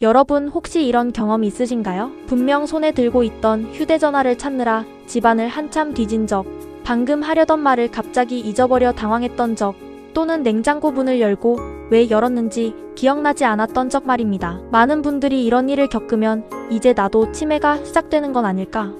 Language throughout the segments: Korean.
여러분 혹시 이런 경험 있으신가요? 분명 손에 들고 있던 휴대전화를 찾느라 집안을 한참 뒤진 적, 방금 하려던 말을 갑자기 잊어버려 당황했던 적, 또는 냉장고 문을 열고 왜 열었는지 기억나지 않았던 적 말입니다. 많은 분들이 이런 일을 겪으면 이제 나도 치매가 시작되는 건 아닐까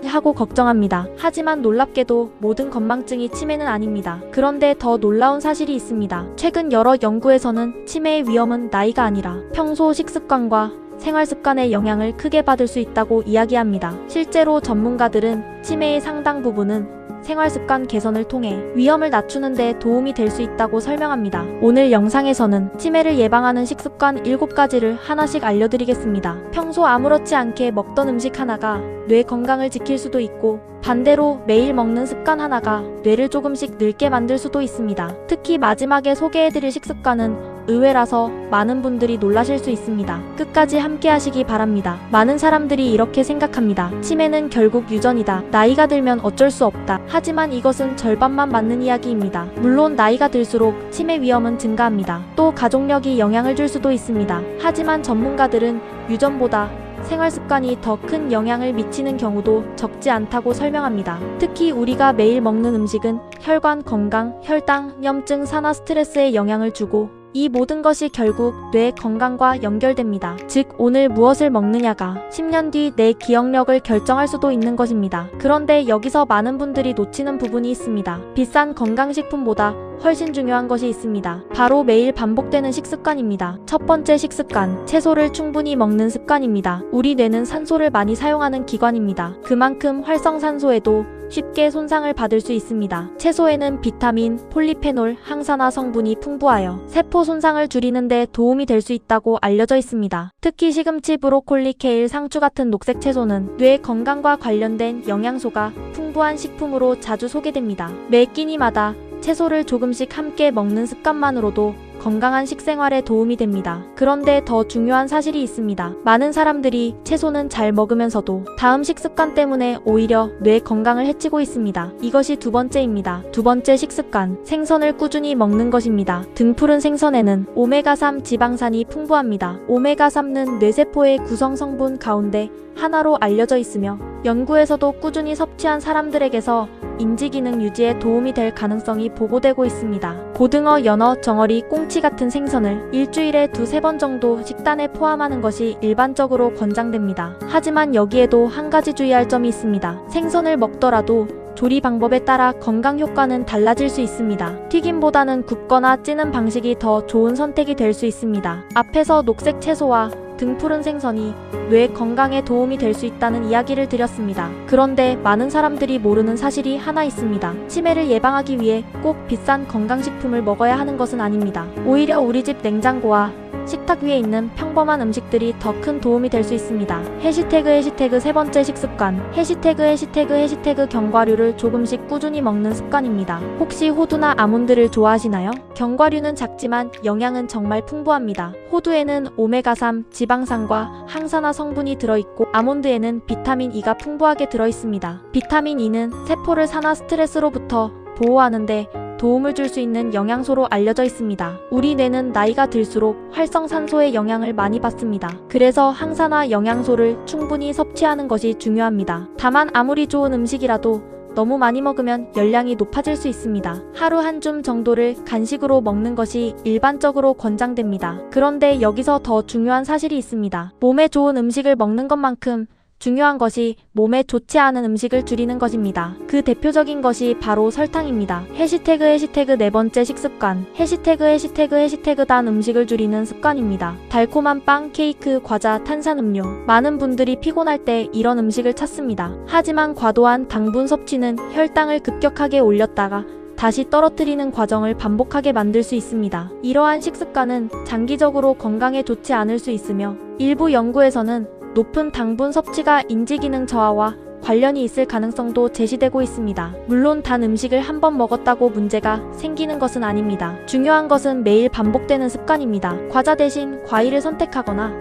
하고 걱정합니다. 하지만 놀랍게도 모든 건망증이 치매는 아닙니다. 그런데 더 놀라운 사실이 있습니다. 최근 여러 연구에서는 치매의 위험은 나이가 아니라 평소 식습관과 생활습관의 영향을 크게 받을 수 있다고 이야기합니다. 실제로 전문가들은 치매의 상당 부분은 생활습관 개선을 통해 위험을 낮추는 데 도움이 될 수 있다고 설명합니다. 오늘 영상에서는 치매를 예방하는 식습관 7가지를 하나씩 알려드리겠습니다. 평소 아무렇지 않게 먹던 음식 하나가 뇌 건강을 지킬 수도 있고, 반대로 매일 먹는 습관 하나가 뇌를 조금씩 늙게 만들 수도 있습니다. 특히 마지막에 소개해드릴 식습관은 의외라서 많은 분들이 놀라실 수 있습니다. 끝까지 함께 하시기 바랍니다. 많은 사람들이 이렇게 생각합니다. 치매는 결국 유전이다. 나이가 들면 어쩔 수 없다. 하지만 이것은 절반만 맞는 이야기입니다. 물론 나이가 들수록 치매 위험은 증가합니다. 또 가족력이 영향을 줄 수도 있습니다. 하지만 전문가들은 유전보다 생활습관이 더 큰 영향을 미치는 경우도 적지 않다고 설명합니다. 특히 우리가 매일 먹는 음식은 혈관 건강, 혈당, 염증, 산화, 스트레스에 영향을 주고, 이 모든 것이 결국 뇌 건강과 연결됩니다. 즉, 오늘 무엇을 먹느냐가 10년 뒤 내 기억력을 결정할 수도 있는 것입니다. 그런데 여기서 많은 분들이 놓치는 부분이 있습니다. 비싼 건강식품보다 훨씬 중요한 것이 있습니다. 바로 매일 반복되는 식습관입니다. 첫 번째 식습관, 채소를 충분히 먹는 습관입니다. 우리 뇌는 산소를 많이 사용하는 기관입니다. 그만큼 활성산소에도 쉽게 손상을 받을 수 있습니다. 채소에는 비타민, 폴리페놀, 항산화 성분이 풍부하여 세포 손상을 줄이는 데 도움이 될 수 있다고 알려져 있습니다. 특히 시금치, 브로콜리, 케일, 상추 같은 녹색 채소는 뇌 건강과 관련된 영양소가 풍부한 식품으로 자주 소개됩니다. 매 끼니마다 채소를 조금씩 함께 먹는 습관만으로도 건강한 식생활에 도움이 됩니다. 그런데 더 중요한 사실이 있습니다. 많은 사람들이 채소는 잘 먹으면서도 다음 식습관 때문에 오히려 뇌 건강을 해치고 있습니다. 이것이 두 번째입니다. 두 번째 식습관, 생선을 꾸준히 먹는 것입니다. 등푸른 생선에는 오메가3 지방산이 풍부합니다. 오메가3는 뇌세포의 구성 성분 가운데 하나로 알려져 있으며, 연구에서도 꾸준히 섭취한 사람들에게서 인지기능 유지에 도움이 될 가능성이 보고되고 있습니다. 고등어, 연어, 정어리, 꽁치 같은 생선을 일주일에 2-3번 정도 식단에 포함하는 것이 일반적으로 권장됩니다. 하지만 여기에도 한 가지 주의할 점이 있습니다. 생선을 먹더라도 조리 방법에 따라 건강 효과는 달라질 수 있습니다. 튀김보다는 굽거나 찌는 방식이 더 좋은 선택이 될 수 있습니다. 앞에서 녹색 채소와 등푸른 생선이 뇌 건강에 도움이 될 수 있다는 이야기를 드렸습니다. 그런데 많은 사람들이 모르는 사실이 하나 있습니다. 치매를 예방하기 위해 꼭 비싼 건강식품을 먹어야 하는 것은 아닙니다. 오히려 우리 집 냉장고와 식탁 위에 있는 평범한 음식들이 더 큰 도움이 될 수 있습니다. 해시태그 세 번째 식습관, 해시태그 견과류를 조금씩 꾸준히 먹는 습관입니다. 혹시 호두나 아몬드를 좋아하시나요? 견과류는 작지만 영양은 정말 풍부합니다. 호두에는 오메가3 지방산과 항산화 성분이 들어있고, 아몬드에는 비타민 E가 풍부하게 들어있습니다. 비타민 E는 세포를 산화 스트레스로부터 보호하는데 도움을 줄 수 있는 영양소로 알려져 있습니다. 우리 뇌는 나이가 들수록 활성산소의 영향을 많이 받습니다. 그래서 항산화 영양소를 충분히 섭취하는 것이 중요합니다. 다만 아무리 좋은 음식이라도 너무 많이 먹으면 열량이 높아질 수 있습니다. 하루 한 줌 정도를 간식으로 먹는 것이 일반적으로 권장됩니다. 그런데 여기서 더 중요한 사실이 있습니다. 몸에 좋은 음식을 먹는 것만큼 중요한 것이 몸에 좋지 않은 음식을 줄이는 것입니다. 그 대표적인 것이 바로 설탕입니다. 해시태그 네 번째 식습관, 해시태그 단 음식을 줄이는 습관입니다. 달콤한 빵, 케이크, 과자, 탄산음료. 많은 분들이 피곤할 때 이런 음식을 찾습니다. 하지만 과도한 당분 섭취는 혈당을 급격하게 올렸다가 다시 떨어뜨리는 과정을 반복하게 만들 수 있습니다. 이러한 식습관은 장기적으로 건강에 좋지 않을 수 있으며, 일부 연구에서는 높은 당분 섭취가 인지기능 저하와 관련이 있을 가능성도 제시되고 있습니다. 물론 단 음식을 한 번 먹었다고 문제가 생기는 것은 아닙니다. 중요한 것은 매일 반복되는 습관입니다. 과자 대신 과일을 선택하거나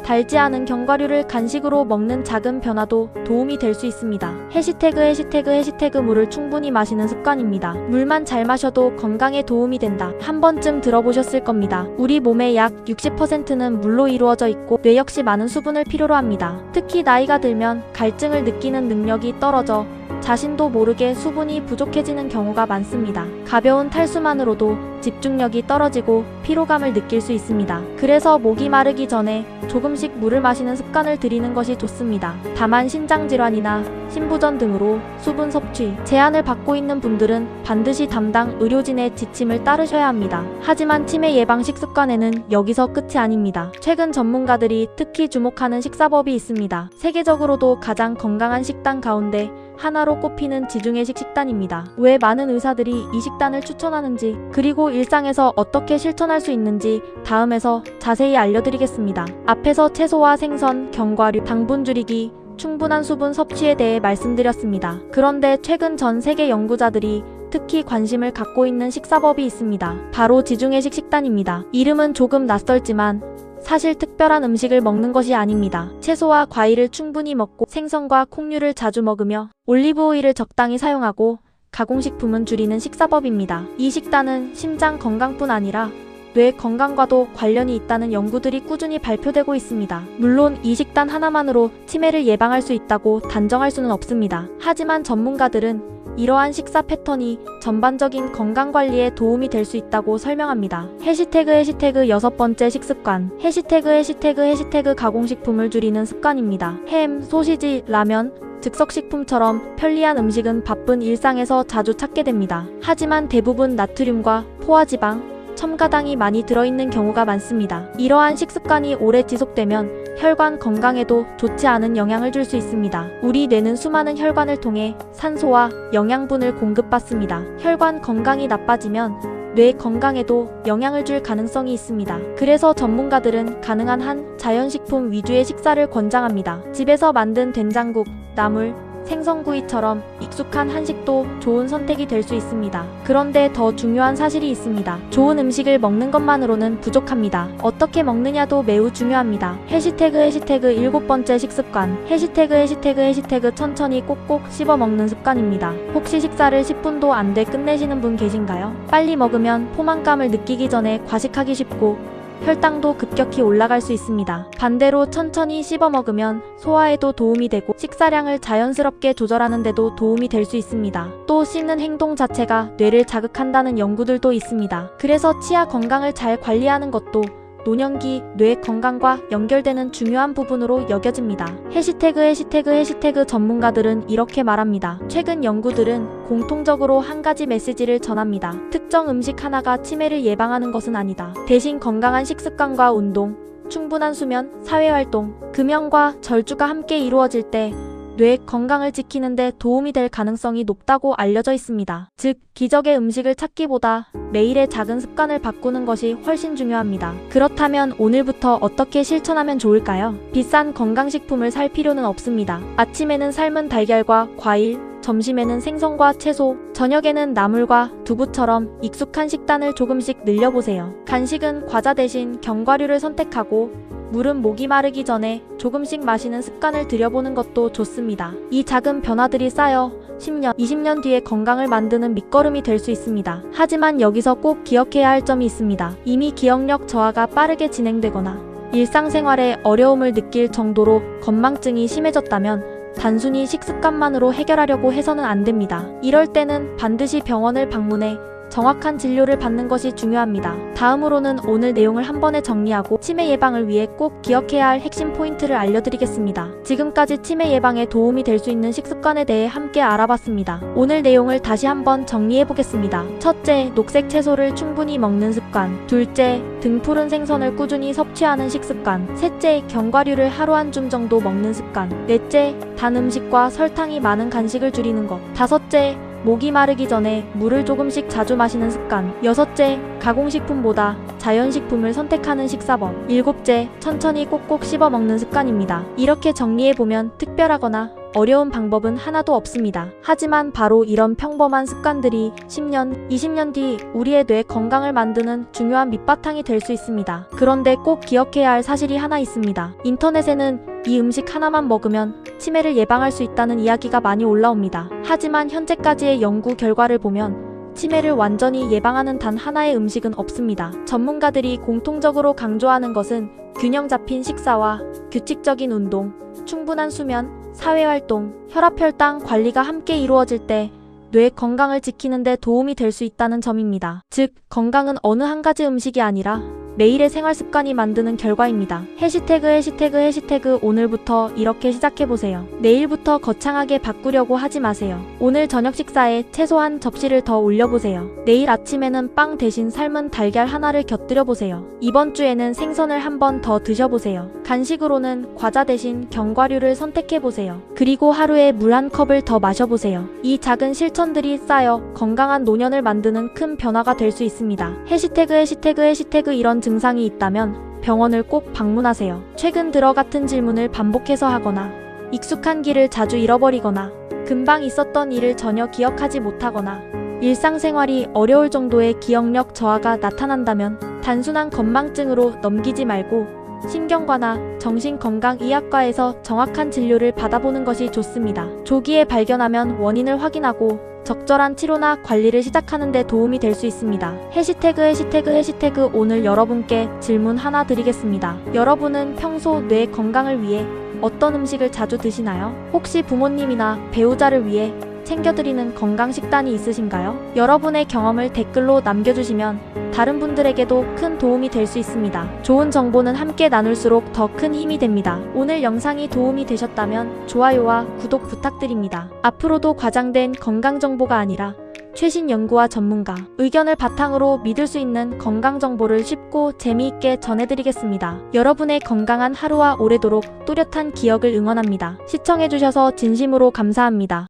달지 않은 견과류를 간식으로 먹는 작은 변화도 도움이 될 수 있습니다. 해시태그 물을 충분히 마시는 습관입니다. 물만 잘 마셔도 건강에 도움이 된다. 한 번쯤 들어보셨을 겁니다. 우리 몸의 약 60%는 물로 이루어져 있고 뇌 역시 많은 수분을 필요로 합니다. 특히 나이가 들면 갈증을 느끼는 능력이 떨어져 자신도 모르게 수분이 부족해지는 경우가 많습니다. 가벼운 탈수만으로도 집중력이 떨어지고 피로감을 느낄 수 있습니다. 그래서 목이 마르기 전에 조금씩 물을 마시는 습관을 들이는 것이 좋습니다. 다만 신장질환이나 신부전 등으로 수분 섭취 제한을 받고 있는 분들은 반드시 담당 의료진의 지침을 따르셔야 합니다. 하지만 치매 예방 식습관에는 여기서 끝이 아닙니다. 최근 전문가들이 특히 주목하는 식사법이 있습니다. 세계적으로도 가장 건강한 식단 가운데 하나로 꼽히는 지중해식 식단입니다. 왜 많은 의사들이 이 식단을 추천하는지, 그리고 일상에서 어떻게 실천할 수 있는지 다음에서 자세히 알려드리겠습니다. 앞에서 채소와 생선, 견과류, 당분 줄이기, 충분한 수분 섭취에 대해 말씀드렸습니다. 그런데 최근 전 세계 연구자들이 특히 관심을 갖고 있는 식사법이 있습니다. 바로 지중해식 식단입니다. 이름은 조금 낯설지만 사실 특별한 음식을 먹는 것이 아닙니다. 채소와 과일을 충분히 먹고 생선과 콩류를 자주 먹으며 올리브 오일을 적당히 사용하고 가공식품은 줄이는 식사법입니다. 이 식단은 심장 건강뿐 아니라 뇌 건강과도 관련이 있다는 연구들이 꾸준히 발표되고 있습니다. 물론 이 식단 하나만으로 치매를 예방할 수 있다고 단정할 수는 없습니다. 하지만 전문가들은 이러한 식사 패턴이 전반적인 건강관리에 도움이 될 수 있다고 설명합니다. 해시태그 여섯 번째 식습관. 해시태그 가공식품을 줄이는 습관입니다. 햄, 소시지, 라면, 즉석식품처럼 편리한 음식은 바쁜 일상에서 자주 찾게 됩니다. 하지만 대부분 나트륨과 포화지방, 첨가당이 많이 들어있는 경우가 많습니다. 이러한 식습관이 오래 지속되면 혈관 건강에도 좋지 않은 영향을 줄 수 있습니다. 우리 뇌는 수많은 혈관을 통해 산소와 영양분을 공급받습니다. 혈관 건강이 나빠지면 뇌 건강에도 영향을 줄 가능성이 있습니다. 그래서 전문가들은 가능한 한 자연식품 위주의 식사를 권장합니다. 집에서 만든 된장국, 나물, 생선구이처럼 익숙한 한식도 좋은 선택이 될 수 있습니다. 그런데 더 중요한 사실이 있습니다. 좋은 음식을 먹는 것만으로는 부족합니다. 어떻게 먹느냐도 매우 중요합니다. 해시태그 일곱 번째 식습관. 해시태그 천천히 꼭꼭 씹어 먹는 습관입니다. 혹시 식사를 10분도 안 돼 끝내시는 분 계신가요? 빨리 먹으면 포만감을 느끼기 전에 과식하기 쉽고 혈당도 급격히 올라갈 수 있습니다. 반대로 천천히 씹어 먹으면 소화에도 도움이 되고 식사량을 자연스럽게 조절하는 데도 도움이 될 수 있습니다. 또 씹는 행동 자체가 뇌를 자극한다는 연구들도 있습니다. 그래서 치아 건강을 잘 관리하는 것도 노년기 뇌 건강과 연결되는 중요한 부분으로 여겨집니다. 해시태그 전문가들은 이렇게 말합니다. 최근 연구들은 공통적으로 한 가지 메시지를 전합니다. 특정 음식 하나가 치매를 예방하는 것은 아니다. 대신 건강한 식습관과 운동, 충분한 수면, 사회활동, 금연과 절주가 함께 이루어질 때 뇌 건강을 지키는 데 도움이 될 가능성이 높다고 알려져 있습니다. 즉, 기적의 음식을 찾기보다 매일의 작은 습관을 바꾸는 것이 훨씬 중요합니다. 그렇다면 오늘부터 어떻게 실천하면 좋을까요? 비싼 건강식품을 살 필요는 없습니다. 아침에는 삶은 달걀과 과일, 점심에는 생선과 채소, 저녁에는 나물과 두부처럼 익숙한 식단을 조금씩 늘려보세요. 간식은 과자 대신 견과류를 선택하고 물은 목이 마르기 전에 조금씩 마시는 습관을 들여보는 것도 좋습니다. 이 작은 변화들이 쌓여 10년, 20년 뒤에 건강을 만드는 밑거름이 될 수 있습니다. 하지만 여기서 꼭 기억해야 할 점이 있습니다. 이미 기억력 저하가 빠르게 진행되거나 일상생활에 어려움을 느낄 정도로 건망증이 심해졌다면 단순히 식습관만으로 해결하려고 해서는 안 됩니다. 이럴 때는 반드시 병원을 방문해 정확한 진료를 받는 것이 중요합니다. 다음으로는 오늘 내용을 한 번에 정리하고 치매 예방을 위해 꼭 기억해야 할 핵심 포인트를 알려드리겠습니다. 지금까지 치매 예방에 도움이 될 수 있는 식습관에 대해 함께 알아봤습니다. 오늘 내용을 다시 한번 정리해보겠습니다. 첫째, 녹색 채소를 충분히 먹는 습관. 둘째, 등푸른 생선을 꾸준히 섭취하는 식습관. 셋째, 견과류를 하루 한 줌 정도 먹는 습관. 넷째, 단 음식과 설탕이 많은 간식을 줄이는 것. 다섯째, 목이 마르기 전에 물을 조금씩 자주 마시는 습관. 여섯째, 가공식품보다 자연식품을 선택하는 식사법. 일곱째, 천천히 꼭꼭 씹어 먹는 습관입니다. 이렇게 정리해보면 특별하거나 어려운 방법은 하나도 없습니다. 하지만 바로 이런 평범한 습관들이 10년, 20년 뒤 우리의 뇌 건강을 만드는 중요한 밑바탕이 될 수 있습니다. 그런데 꼭 기억해야 할 사실이 하나 있습니다. 인터넷에는 이 음식 하나만 먹으면 치매를 예방할 수 있다는 이야기가 많이 올라옵니다. 하지만 현재까지의 연구 결과를 보면 치매를 완전히 예방하는 단 하나의 음식은 없습니다. 전문가들이 공통적으로 강조하는 것은 균형 잡힌 식사와 규칙적인 운동, 충분한 수면, 사회활동, 혈압-혈당 관리가 함께 이루어질 때 뇌 건강을 지키는 데 도움이 될 수 있다는 점입니다. 즉, 건강은 어느 한 가지 음식이 아니라 매일의 생활 습관이 만드는 결과입니다. 해시태그 오늘부터 이렇게 시작해보세요. 내일부터 거창하게 바꾸려고 하지 마세요. 오늘 저녁 식사에 채소 한 접시를 더 올려보세요. 내일 아침에는 빵 대신 삶은 달걀 하나를 곁들여보세요. 이번 주에는 생선을 한 번 더 드셔보세요. 간식으로는 과자 대신 견과류를 선택해보세요. 그리고 하루에 물 한 컵을 더 마셔보세요. 이 작은 실천들이 쌓여 건강한 노년을 만드는 큰 변화가 될 수 있습니다. 해시태그 이런 증상이 있다면 병원을 꼭 방문하세요. 최근 들어 같은 질문을 반복해서 하거나 익숙한 길을 자주 잃어버리거나 금방 있었던 일을 전혀 기억하지 못하거나 일상생활이 어려울 정도의 기억력 저하가 나타난다면 단순한 건망증으로 넘기지 말고 신경과나 정신건강의학과에서 정확한 진료를 받아보는 것이 좋습니다. 조기에 발견하면 원인을 확인하고 적절한 치료나 관리를 시작하는 데 도움이 될 수 있습니다. 해시태그 오늘 여러분께 질문 하나 드리겠습니다. 여러분은 평소 뇌 건강을 위해 어떤 음식을 자주 드시나요? 혹시 부모님이나 배우자를 위해 챙겨드리는 건강 식단이 있으신가요? 여러분의 경험을 댓글로 남겨주시면 다른 분들에게도 큰 도움이 될 수 있습니다. 좋은 정보는 함께 나눌수록 더 큰 힘이 됩니다. 오늘 영상이 도움이 되셨다면 좋아요와 구독 부탁드립니다. 앞으로도 과장된 건강 정보가 아니라 최신 연구와 전문가 의견을 바탕으로 믿을 수 있는 건강 정보를 쉽고 재미있게 전해드리겠습니다. 여러분의 건강한 하루가 오래도록 또렷한 기억을 응원합니다. 시청해주셔서 진심으로 감사합니다.